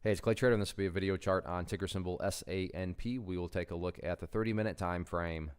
Hey, it's Clay Trader, and this will be a video chart on ticker symbol SANP. We will take a look at the 30-minute time frame.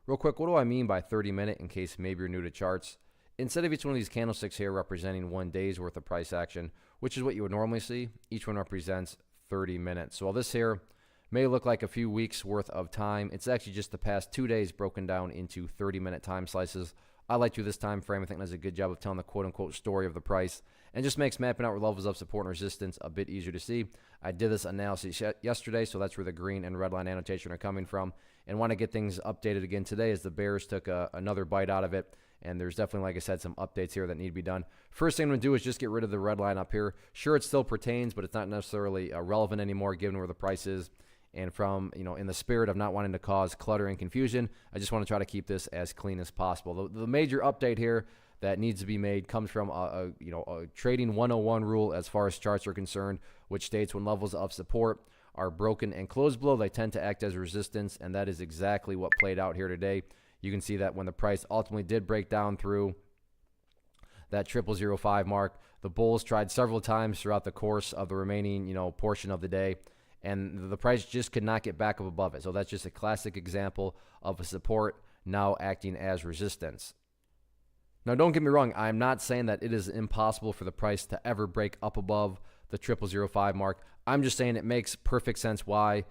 Real quick, what do I mean by 30-minute in case maybe you're new to charts? Instead of each one of these candlesticks here representing 1 day's worth of price action, which is what you would normally see, each one represents 30 minutes. So while this here may look like a few weeks worth of time, it's actually just the past 2 days broken down into 30-minute time slices. I like to this time frame. I think it does a good job of telling the quote-unquote story of the price and just makes mapping out levels of support and resistance a bit easier to see. I did this analysis yesterday, so that's where the green and red line annotation are coming from, and want to get things updated again today as the bears took another bite out of it, and there's definitely, like I said, some updates here that need to be done. First thing I'm going to do is just get rid of the red line up here. Sure, it still pertains, but it's not necessarily relevant anymore given where the price is. And from, in the spirit of not wanting to cause clutter and confusion, I just want to try to keep this as clean as possible. The major update here that needs to be made comes from a trading 101 rule as far as charts are concerned, which states when levels of support are broken and closed below, they tend to act as resistance, and that is exactly what played out here today. You can see that when the price ultimately did break down through that 0005 mark, the bulls tried several times throughout the course of the remaining, portion of the day, and the price just could not get back up above it. So that's just a classic example of a support now acting as resistance. Now, don't get me wrong. I'm not saying that it is impossible for the price to ever break up above the 0005 mark. I'm just saying it makes perfect sense why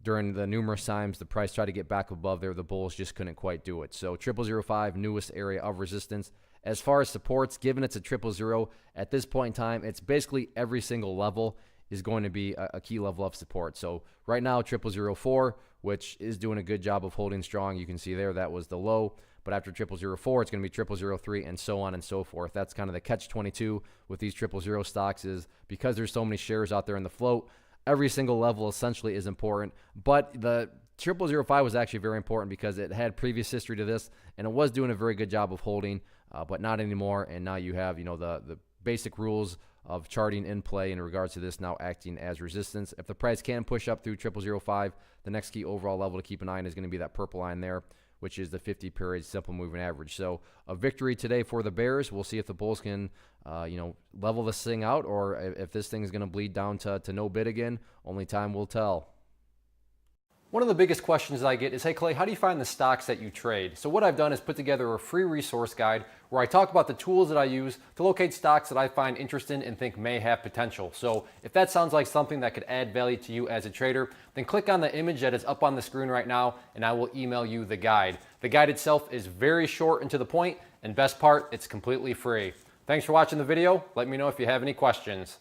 during the numerous times the price tried to get back above there, the bulls just couldn't quite do it. So 0005, newest area of resistance. As far as supports, given it's a 000, at this point in time, it's basically every single level is going to be a key level of support. So right now, 0004, which is doing a good job of holding strong. You can see there that was the low. But after 0004, it's going to be 0003 and so on and so forth. That's kind of the catch-22 with these 000 stocks, is because there's so many shares out there in the float, every single level essentially is important. But the 0005 was actually very important because it had previous history to this, and it was doing a very good job of holding, but not anymore. And now you have, the basic rules of charting in play in regards to this now acting as resistance. If the price can push up through 0005, the next key overall level to keep an eye on is going to be that purple line there, which is the 50-period simple moving average. So a victory today for the bears. We'll see if the bulls can, level this thing out, or if this thing is going to bleed down to no bid again. Only time will tell. One of the biggest questions I get is, hey Clay, how do you find the stocks that you trade? So what I've done is put together a free resource guide where I talk about the tools that I use to locate stocks that I find interesting and think may have potential. So if that sounds like something that could add value to you as a trader, then click on the image that is up on the screen right now and I will email you the guide. The guide itself is very short and to the point, and best part, it's completely free. Thanks for watching the video. Let me know if you have any questions.